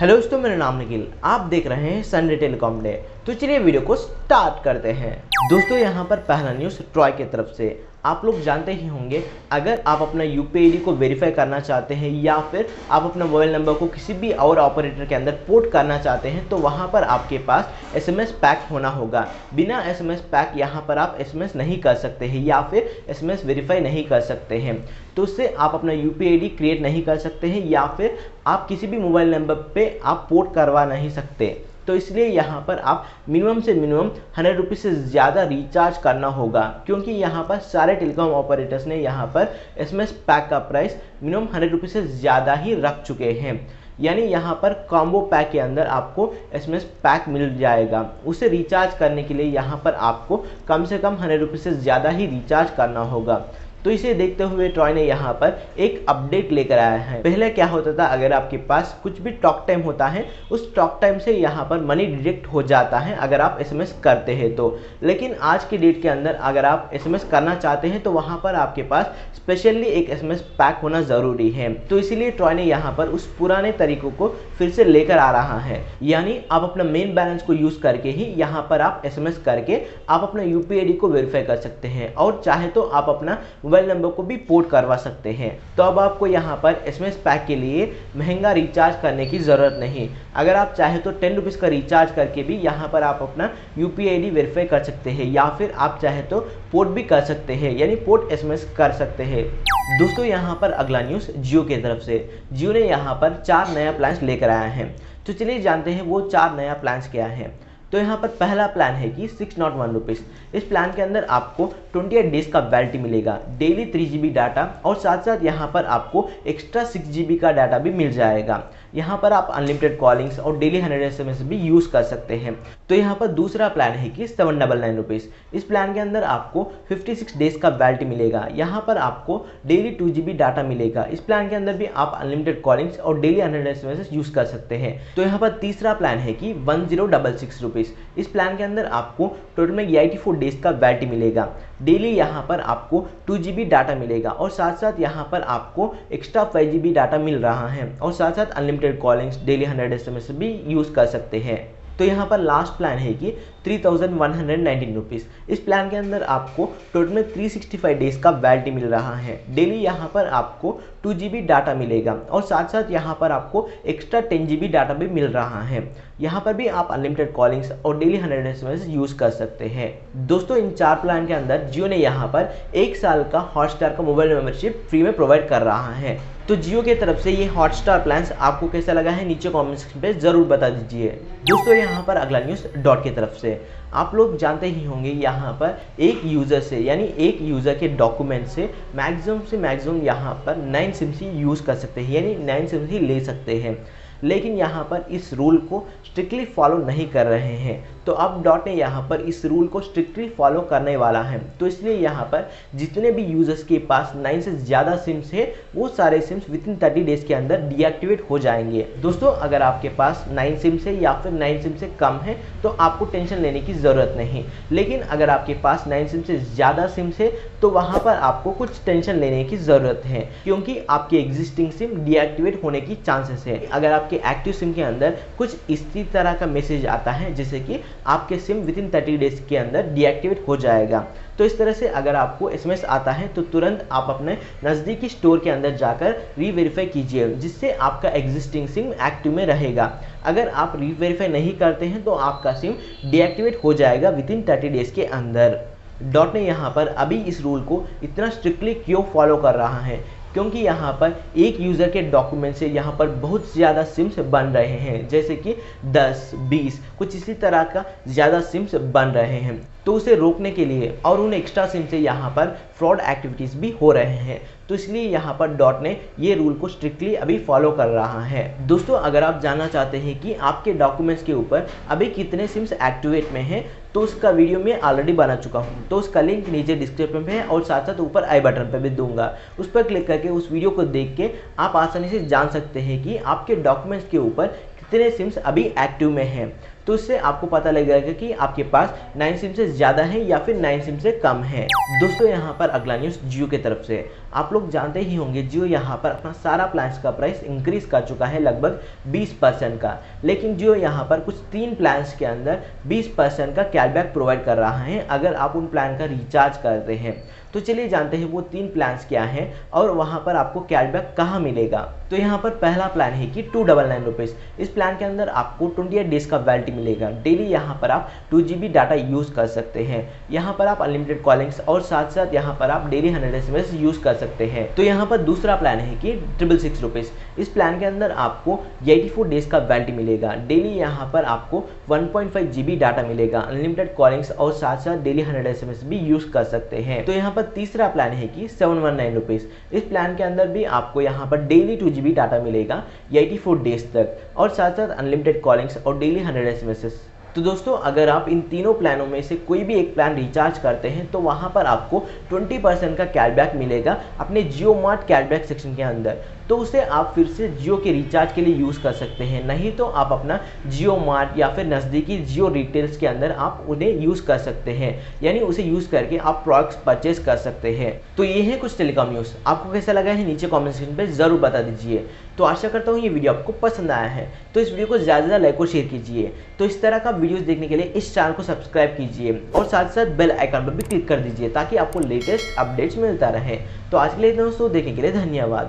Hello दोस्तों, मेरा नाम निखिल। आप देख रहे हैं सनडे टेलीकॉम डे। तो चलिए वीडियो को स्टार्ट करते हैं। दोस्तों यहाँ पर पहला न्यूज़ ट्रॉय की तरफ से। आप लोग जानते ही होंगे, अगर आप अपना यूपीआई आईडी को वेरीफाई करना चाहते हैं या फिर आप अपना मोबाइल नंबर को किसी भी और ऑपरेटर के अंदर पोर्ट करना चाहते हैं तो वहाँ पर आपके पास एसएमएस पैक होना होगा। बिना एसएमएस पैक यहाँ पर आप एसएमएस नहीं कर सकते हैं या फिर एसएमएस वेरीफाई नहीं कर सकते हैं। तो उससे आप अपना यूपीआई आईडी क्रिएट नहीं कर सकते हैं या फिर आप किसी भी मोबाइल नंबर पे आप पोर्ट करवा नहीं सकते। तो इसलिए यहाँ पर आप मिनिमम से मिनिमम 100 रुपीज़ से ज़्यादा रिचार्ज करना होगा, क्योंकि यहाँ पर सारे टेलीकॉम ऑपरेटर्स ने यहाँ पर एसएमएस पैक का प्राइस मिनिमम 100 रुपीज़ से ज़्यादा ही रख चुके हैं। यानी यहाँ पर कॉम्बो पैक के अंदर आपको एसएमएस पैक मिल जाएगा। उसे रिचार्ज करने के लिए यहाँ पर आपको कम से कम 100 रुपीज़ से ज़्यादा ही रिचार्ज करना होगा। तो इसे देखते हुए ट्रॉय ने यहाँ पर एक अपडेट लेकर आया है। पहले क्या होता था, अगर आपके पास कुछ भी टॉक टाइम होता है उस टॉक टाइम से यहाँ पर मनी डिडक्ट हो जाता है अगर आप एसएमएस करते हैं तो। लेकिन आज की डेट के अंदर अगर आप एसएमएस करना चाहते हैं तो वहाँ पर आपके पास स्पेशली एक एसएमएस पैक होना ज़रूरी है। तो इसीलिए ट्रॉय ने यहाँ पर उस पुराने तरीकों को फिर से लेकर आ रहा है। यानी आप अपना मेन बैलेंस को यूज़ करके ही यहाँ पर आप एसएमएस करके आप अपना यूपीआई आईडी को वेरीफाई कर सकते हैं और चाहे तो आप अपना मोबाइल नंबर को भी पोर्ट करवा सकते हैं। तो अब आपको यहाँ पर एसएमएस पैक के लिए महंगा रिचार्ज करने की ज़रूरत नहीं। अगर आप चाहे तो 10 रुपीज़ का रिचार्ज करके भी यहाँ पर आप अपना यूपीआई आईडी वेरीफाई कर सकते हैं या फिर आप चाहे तो पोर्ट भी कर सकते हैं, यानी पोर्ट एसएमएस कर सकते हैं। दोस्तों यहाँ पर अगला न्यूज़ जियो की तरफ से। जियो ने यहाँ पर 4 नया प्लान्स लेकर आया है। तो चलिए जानते हैं वो 4 नया प्लान्स क्या है। तो यहाँ पर पहला प्लान है कि 601 रुपीज़। इस प्लान के अंदर आपको 28 डेज का वैलिडिटी मिलेगा, डेली 3 GB डाटा और साथ साथ यहाँ पर आपको एक्स्ट्रा 6 GB का डाटा भी मिल जाएगा। यहाँ पर आप अनलिमिटेड कॉलिंग्स और डेली 100 SMS भी यूज़ कर सकते हैं। तो यहाँ पर दूसरा प्लान है कि 799 रुपीज़। इस प्लान के अंदर आपको 56 डेज का वैलिडिटी मिलेगा। यहाँ पर आपको डेली 2 GB डाटा मिलेगा। इस प्लान के अंदर भी आप अनलिमिटेड कॉलिंग्स और डेली 100 SMS यूज़ कर सकते हैं। तो यहाँ पर तीसरा प्लान है कि 1066 रुपीज़। इस प्लान के अंदर आपको टोटल में 84 डेज का वैलिडिटी मिलेगा। डेली यहाँ पर आपको 2 GB डाटा मिलेगा और साथ साथ यहाँ पर आपको एक्स्ट्रा 5 GB डाटा मिल रहा है और साथ साथ अनलिमिटेड कॉलिंग्स, डेली 100 SMS भी यूज़ कर सकते हैं। तो यहाँ पर लास्ट प्लान है कि 3119 रुपीज़। इस प्लान के अंदर आपको टोटल में 365 डेज का वैलिडिटी मिल रहा है। डेली यहाँ पर आपको 2 GB डाटा मिलेगा और साथ साथ यहाँ पर आपको एक्स्ट्रा 10 GB डाटा भी मिल रहा है। यहाँ पर भी आप अनलिमिटेड कॉलिंग्स और डेली 100 SMS यूज़ कर सकते हैं। दोस्तों इन 4 प्लान के अंदर जियो ने यहाँ पर 1 साल का हॉटस्टार का मोबाइल मेंबरशिप फ्री में प्रोवाइड कर रहा है। तो जियो की तरफ से ये हॉटस्टार प्लान्स आपको कैसा लगा है नीचे कमेंट सेक्शन पे ज़रूर बता दीजिए। दोस्तों यहाँ पर अगला न्यूज़ डॉट की तरफ से। आप लोग जानते ही होंगे, यहाँ पर एक यूज़र से यानी एक यूज़र के डॉक्यूमेंट से मैक्सिमम यहाँ पर 9 सिम्स ही यूज़ कर सकते हैं, यानी 9 सिम्स ही ले सकते हैं। लेकिन यहाँ पर इस रूल को स्ट्रिक्टली फॉलो नहीं कर रहे हैं। तो अब डॉट ने यहाँ पर इस रूल को स्ट्रिक्टली फॉलो करने वाला है। तो इसलिए यहाँ पर जितने भी यूजर्स के पास 9 से ज़्यादा सिम्स है वो सारे सिम्स विदिन 30 डेज के अंदर डीएक्टिवेट हो जाएंगे। दोस्तों अगर आपके पास 9 सिम्स है या फिर 9 सिम से कम है तो आपको टेंशन लेने की ज़रूरत नहीं। लेकिन अगर आपके पास 9 सिम से ज़्यादा सिम्स है तो वहाँ पर आपको कुछ टेंशन लेने की ज़रूरत है, क्योंकि आपकी एग्जिस्टिंग सिम डीएक्टिवेट होने की चांसेस है। अगर आपके एक्टिव सिम के अंदर कुछ इसी तरह का मैसेज आता है जैसे कि आपके सिम विदिन 30 डेज के अंदर डीएक्टिवेट हो जाएगा। तो इस तरह से अगर आपको एसएमएस आता है तो तुरंत आप अपने नज़दीकी स्टोर के अंदर जाकर रीवेरीफाई कीजिए, जिससे आपका एग्जिस्टिंग सिम एक्टिव में रहेगा। अगर आप रीवेरीफाई नहीं करते हैं तो आपका सिम डीएक्टिवेट हो जाएगा विदिन 30 डेज के अंदर। डॉट ने यहाँ पर अभी इस रूल को इतना स्ट्रिक्टली क्यों फॉलो कर रहा है, क्योंकि यहाँ पर एक यूज़र के डॉक्यूमेंट से यहाँ पर बहुत ज़्यादा सिम्स बन रहे हैं, जैसे कि 10, 20 कुछ इसी तरह का ज़्यादा सिम्स बन रहे हैं। तो उसे रोकने के लिए और उन एक्स्ट्रा सिम से यहाँ पर फ्रॉड एक्टिविटीज़ भी हो रहे हैं। तो इसलिए यहाँ पर डॉट ने ये रूल को स्ट्रिक्टली अभी फॉलो कर रहा है। दोस्तों अगर आप जानना चाहते हैं कि आपके डॉक्यूमेंट्स के ऊपर अभी कितने सिम्स एक्टिवेट में हैं तो उसका वीडियो मैं ऑलरेडी बना चुका हूँ। तो उसका लिंक नीचे डिस्क्रिप्शन में है और साथ साथ ऊपर आई बटन पर भी दूंगा। उस पर क्लिक करके उस वीडियो को देख के आप आसानी से जान सकते हैं कि आपके डॉक्यूमेंट्स के ऊपर कितने सिम्स अभी एक्टिव में हैं। तो इससे आपको पता लग जाएगा कि आपके पास 9 सिम से ज़्यादा है या फिर 9 सिम से कम है। दोस्तों यहाँ पर अगला न्यूज़ जियो की तरफ से। आप लोग जानते ही होंगे जियो यहाँ पर अपना सारा प्लान्स का प्राइस इंक्रीज कर चुका है लगभग 20% का, लेकिन जियो यहाँ पर कुछ 3 प्लान्स के अंदर 20% का कैशबैक प्रोवाइड कर रहा है अगर आप उन प्लान का रिचार्ज करते हैं। तो चलिए जानते हैं वो 3 प्लान्स क्या हैं और वहाँ पर आपको कैशबैक कहाँ मिलेगा। तो यहाँ पर पहला प्लान है कि 299 रुपीज़। इस प्लान के अंदर आपको 28 डेज का वैलिडिटी मिलेगा। डेली यहाँ पर आप 2 GB डाटा यूज़ कर सकते हैं। यहाँ पर आप अनलिमिटेड कॉलिंग्स और साथ साथ यहाँ पर आप डेली 100 SMS यूज़ कर सकते हैं। तो यहाँ पर दूसरा प्लान है कि 666 रुपीज़। इस प्लान के अंदर आपको 84 डेज का वैलिडिटी मिलेगा। डेली यहाँ पर आपको 1.5 GB डाटा मिलेगा, अनलिमिटेड कॉलिंग्स और साथ साथ डेली 100 SMS भी यूज़ कर सकते हैं। तो यहाँ पर तीसरा प्लान है कि 719 रुपीज़। इस प्लान के अंदर भी आपको यहाँ पर डेली 2 GB डाटा मिलेगा 84 डेज तक और साथ साथ अनलिमिटेड कॉलिंग्स और डेली 100 SMS। तो दोस्तों अगर आप इन तीनों प्लानों में से कोई भी एक प्लान रिचार्ज करते हैं तो वहाँ पर आपको 20% का कैशबैक मिलेगा अपने जियो मार्ट कैशबैक सेक्शन के अंदर। तो उसे आप फिर से जियो के रिचार्ज के लिए यूज़ कर सकते हैं, नहीं तो आप अपना जियो मार्ट या फिर नज़दीकी जियो रिटेल्स के अंदर आप उन्हें यूज़ कर सकते हैं, यानी उसे यूज़ करके आप प्रोडक्ट्स परचेज कर सकते हैं। तो ये है कुछ टेलीकॉम न्यूज़। आपको कैसा लगा है नीचे कॉमेंट सेक्शन पर ज़रूर बता दीजिए। तो आशा करता हूँ ये वीडियो आपको पसंद आया है, तो इस वीडियो को ज़्यादा से ज़्यादा लाइक और शेयर कीजिए। तो इस तरह का वीडियोस देखने के लिए इस चैनल को सब्सक्राइब कीजिए और साथ साथ बेल आइकन पर भी क्लिक कर दीजिए ताकि आपको लेटेस्ट अपडेट्स मिलता रहे। तो आज के लिए दोस्तों देखने के लिए धन्यवाद।